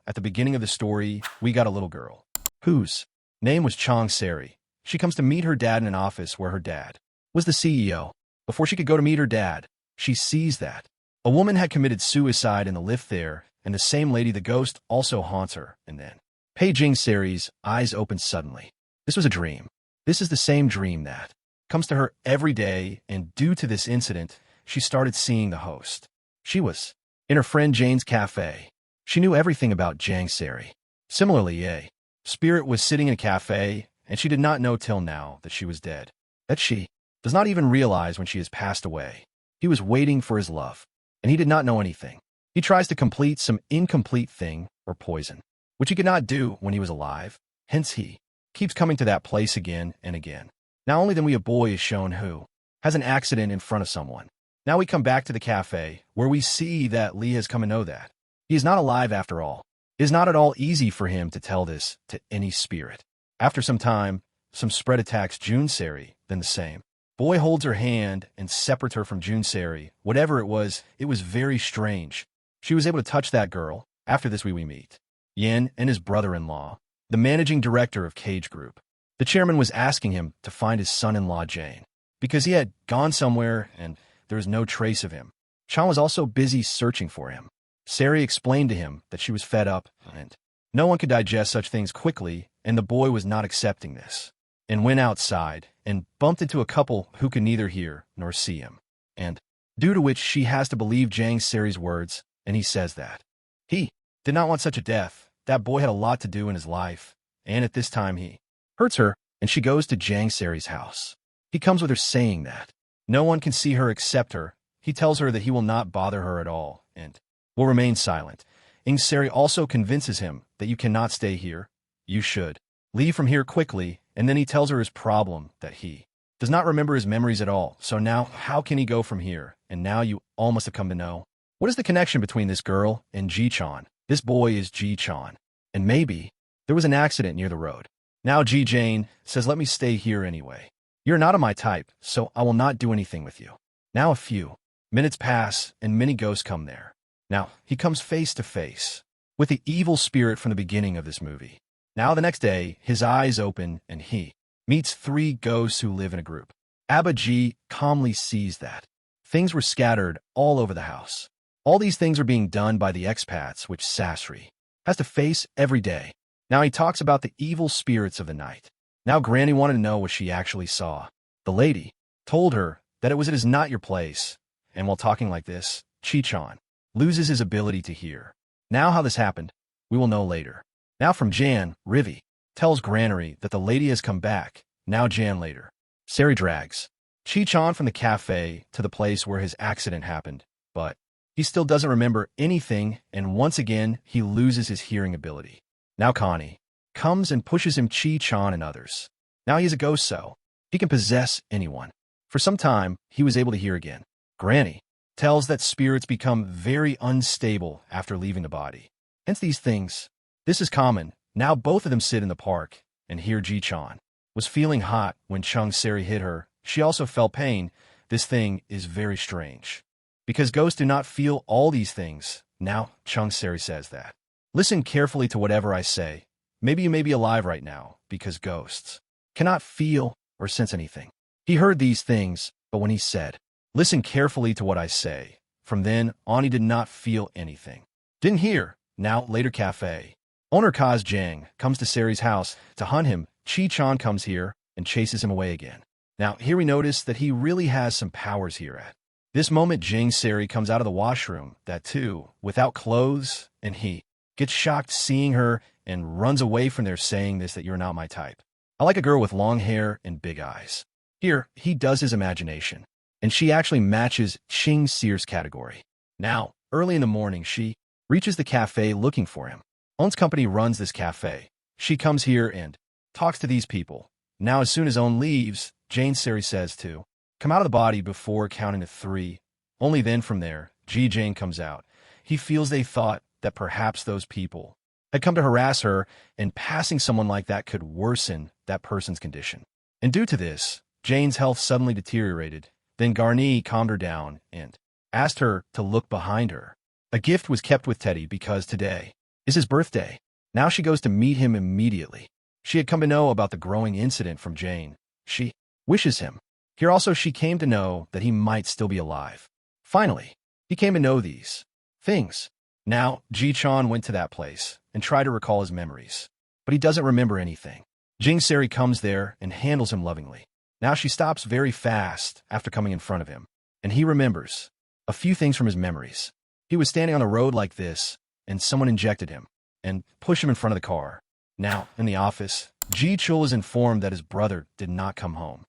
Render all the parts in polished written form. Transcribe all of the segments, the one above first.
At the beginning of the story, we got a little girl whose name was Jung Se-ri. She comes to meet her dad in an office where her dad was the CEO. Before she could go to meet her dad, she sees that a woman had committed suicide in the lift there, and the same lady, the ghost, also haunts her. And then Jung Se-ri's eyes open suddenly. This was a dream. This is the same dream that comes to her every day, and due to this incident, she started seeing the host. She was in her friend Jane's cafe. She knew everything about Jung Se-ri. Similarly, a spirit was sitting in a cafe, and she did not know till now that she was dead. That she does not even realize when she has passed away. He was waiting for his love, and he did not know anything. He tries to complete some incomplete thing or poison, which he could not do when he was alive. Hence he keeps coming to that place again and again. Now only then a boy is shown who has an accident in front of someone. Now we come back to the cafe, where we see that Lee has come to know that he is not alive after all. It is not at all easy for him to tell this to any spirit. After some time, some spread attacks Jung Se-ri, then the same boy holds her hand and separates her from Jung Se-ri. Whatever it was very strange. She was able to touch that girl. After this we meet Yin and his brother-in-law, the managing director of Cage Group. The chairman was asking him to find his son-in-law Jane, because he had gone somewhere and there was no trace of him. Chan was also busy searching for him. Se-ri explained to him that she was fed up, and no one could digest such things quickly, and the boy was not accepting this, and went outside and bumped into a couple who could neither hear nor see him, and due to which she has to believe Jung Se-ri's words, and he says that he did not want such a death. That boy had a lot to do in his life, and at this time he hurts her, and she goes to Jung Se-ri's house. He comes with her saying that no one can see her except her. He tells her that he will not bother her at all, and will remain silent. Jung Se-ri also convinces him that you cannot stay here. You should leave from here quickly, and then he tells her his problem, that he does not remember his memories at all. So now, how can he go from here? And now you all must have come to know. What is the connection between this girl and Ji-chan? This boy is Ji-chan, and maybe there was an accident near the road. Now Ji-jane says, let me stay here anyway. You're not of my type, so I will not do anything with you. Now a few minutes pass, and many ghosts come there. Now he comes face to face with the evil spirit from the beginning of this movie. Now the next day, his eyes open, and he meets 3 ghosts who live in a group. Abba Ji calmly sees that things were scattered all over the house. All these things are being done by the expats, which Se-ri has to face every day. Now he talks about the evil spirits of the night. Now Granny wanted to know what she actually saw. The lady told her that it is not your place, and while talking like this, Chi-chan loses his ability to hear. Now how this happened, we will know later. Now from Jan, Rivi tells Granary that the lady has come back. Now Jan later. Se-ri drags Chi-chan from the cafe to the place where his accident happened, but he still doesn't remember anything, and once again he loses his hearing ability. Now Connie comes and pushes him Chi-chan and others. Now he is a ghost, so he can possess anyone. For some time, he was able to hear again. Granny tells that spirits become very unstable after leaving the body. Hence these things. This is common. Now both of them sit in the park, and here Ji-chan was feeling hot when Jung Se-ri hit her. She also felt pain. This thing is very strange, because ghosts do not feel all these things. Now Jung Se-ri says that. Listen carefully to whatever I say. Maybe you may be alive right now, because ghosts cannot feel or sense anything. He heard these things, but when he said, listen carefully to what I say, from then on he did not feel anything. Didn't hear. Now later cafe owner Kaz Jang comes to Se-ri's house to hunt him. Chi-chan comes here and chases him away again. Now here we notice that he really has some powers here at this moment. Jung Se-ri comes out of the washroom, that too, without clothes, and he gets shocked seeing her and runs away from there saying this, that you're not my type. I like a girl with long hair and big eyes. Here, he does his imagination, and she actually matches Jung Se-ri's category. Now, early in the morning, she reaches the cafe looking for him. On's company runs this cafe. She comes here and talks to these people. Now as soon as On leaves, Jung Se-ri says to come out of the body before counting to 3. Only then from there, Ji-jane comes out. He feels they thought that perhaps those people had come to harass her, and passing someone like that could worsen that person's condition. And due to this, Jane's health suddenly deteriorated. Then Garni calmed her down and asked her to look behind her. A gift was kept with Teddy because today is his birthday. Now she goes to meet him immediately. She had come to know about the growing incident from Jane. She wishes him. Here also she came to know that he might still be alive. Finally, he came to know these things. Now, Ji-chan went to that place and tried to recall his memories, but he doesn't remember anything. Jung Se-ri comes there and handles him lovingly. Now she stops very fast after coming in front of him, and he remembers a few things from his memories. He was standing on the road like this, and someone injected him and pushed him in front of the car. Now, in the office, Ji-chul is informed that his brother did not come home.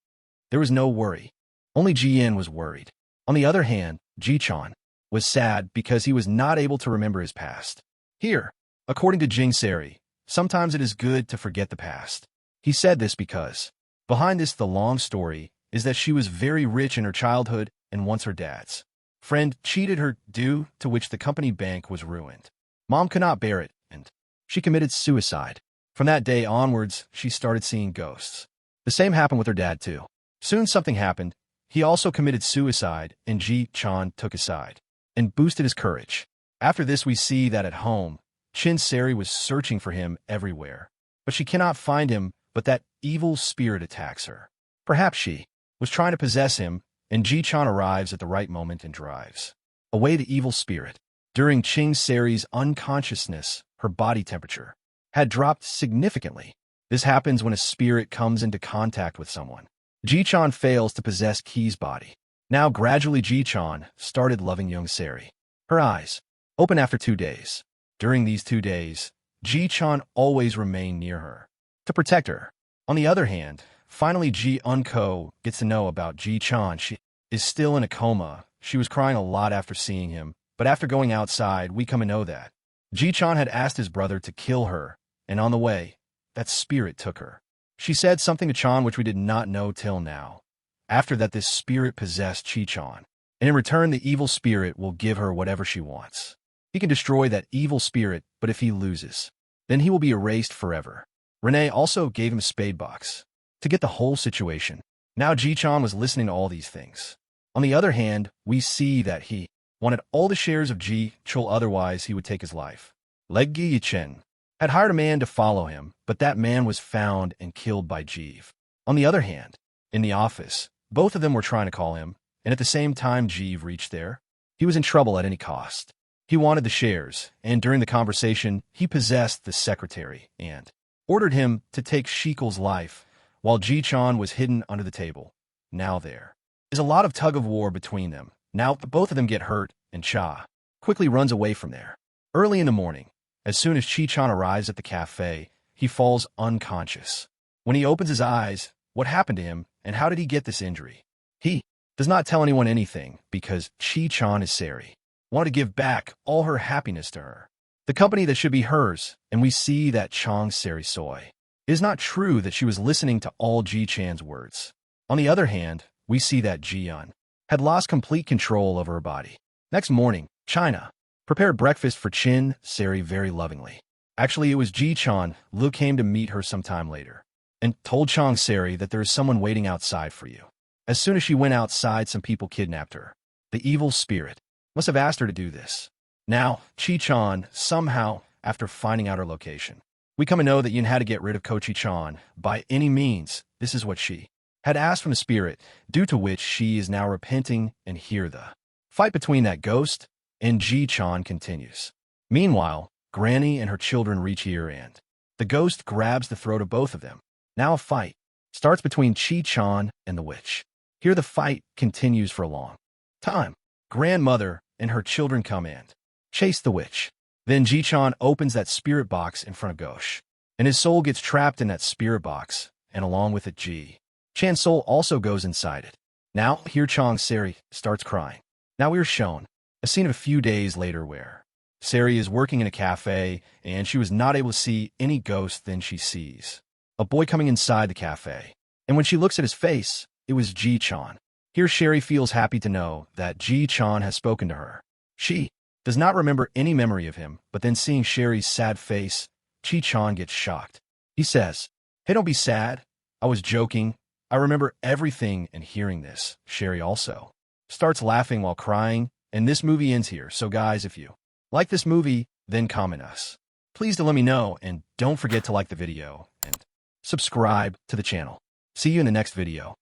There was no worry. Only Ji-in was worried. On the other hand, Ji-chan was sad because he was not able to remember his past. Here, according to Jung Se-ri, sometimes it is good to forget the past. He said this because behind this, the long story is that she was very rich in her childhood and once her dad's friend cheated her, due to which the company bank was ruined. Mom could not bear it, and she committed suicide. From that day onwards, she started seeing ghosts. The same happened with her dad too. Soon something happened. He also committed suicide, and Ji-chan took his side and boosted his courage. After this, we see that at home, Jung Se-ri was searching for him everywhere, but she cannot find him, but that evil spirit attacks her. Perhaps she was trying to possess him, and Ji-chan arrives at the right moment and drives away the evil spirit. During Jung Se-ri's unconsciousness, her body temperature had dropped significantly. This happens when a spirit comes into contact with someone. Ji-chan fails to possess Ki's body. Now gradually Ji-chan started loving Jung Se-ri. Her eyes open after 2 days. During these 2 days, Ji-chan always remained near her to protect her. On the other hand, finally Ji-unko gets to know about Ji-chan. She is still in a coma. She was crying a lot after seeing him, but after going outside, we come to know that Ji-chan had asked his brother to kill her, and on the way, that spirit took her. She said something to Chan which we did not know till now. After that, this spirit possessed Ji-chan, and in return the evil spirit will give her whatever she wants. He can destroy that evil spirit, but if he loses, then he will be erased forever. Renee also gave him a spade box to get the whole situation. Now Ji-chan was listening to all these things. On the other hand, we see that he wanted all the shares of Ji-chul, otherwise he would take his life. Leg Gi-chen had hired a man to follow him, but that man was found and killed by Jeev. On the other hand, in the office, both of them were trying to call him, and at the same time Jeev reached there. He was in trouble at any cost. He wanted the shares, and during the conversation, he possessed the secretary and ordered him to take Shikel's life, while Ji-chan was hidden under the table. Now there is a lot of tug-of-war between them. Now both of them get hurt, and Cha quickly runs away from there. Early in the morning, as soon as Ji-chan arrives at the cafe, he falls unconscious. When he opens his eyes, what happened to him, and how did he get this injury? He does not tell anyone anything, because Ji-chan is Se-ri wanted to give back all her happiness to her, the company that should be hers, and we see that Jung Se-ri soy. It is not true that she was listening to all Ji-chan's words. On the other hand, we see that Ji-un had lost complete control over her body. Next morning, China prepared breakfast for Jung Se-ri very lovingly. Actually, it was Ji-chan. Lu came to meet her sometime later and told Jung Se-ri that there is someone waiting outside for you. As soon as she went outside, some people kidnapped her. The evil spirit must have asked her to do this. Now, Ji-chan, somehow, after finding out her location, we come to know that Yun had to get rid of Ko-Ji-chan by any means. This is what she had asked from the spirit, due to which she is now repenting, and here the fight between that ghost and Ji-chan continues. Meanwhile, Granny and her children reach here, and the ghost grabs the throat of both of them. Now a fight starts between Ji-chan and the witch. Here the fight continues for a long time. Grandmother and her children come and chase the witch. Then Ji-chan opens that spirit box in front of Ghosh, and his soul gets trapped in that spirit box, and along with it Ji-chan's soul also goes inside it. Now here Jung Se-ri starts crying. Now we are shown a scene of a few days later where Se-ri is working in a cafe, and she was not able to see any ghost. Then she sees a boy coming inside the cafe, and when she looks at his face, it was Ji-chan. Here Se-ri feels happy to know that Ji-chan has spoken to her. She does not remember any memory of him, but then seeing Se-ri's sad face, Ji-chan gets shocked. He says, "Hey, don't be sad. I was joking. I remember everything." And hearing this, Se-ri also starts laughing while crying, and this movie ends here. So guys, if you like this movie, then comment us. Please do let me know, and don't forget to like the video and subscribe to the channel. See you in the next video.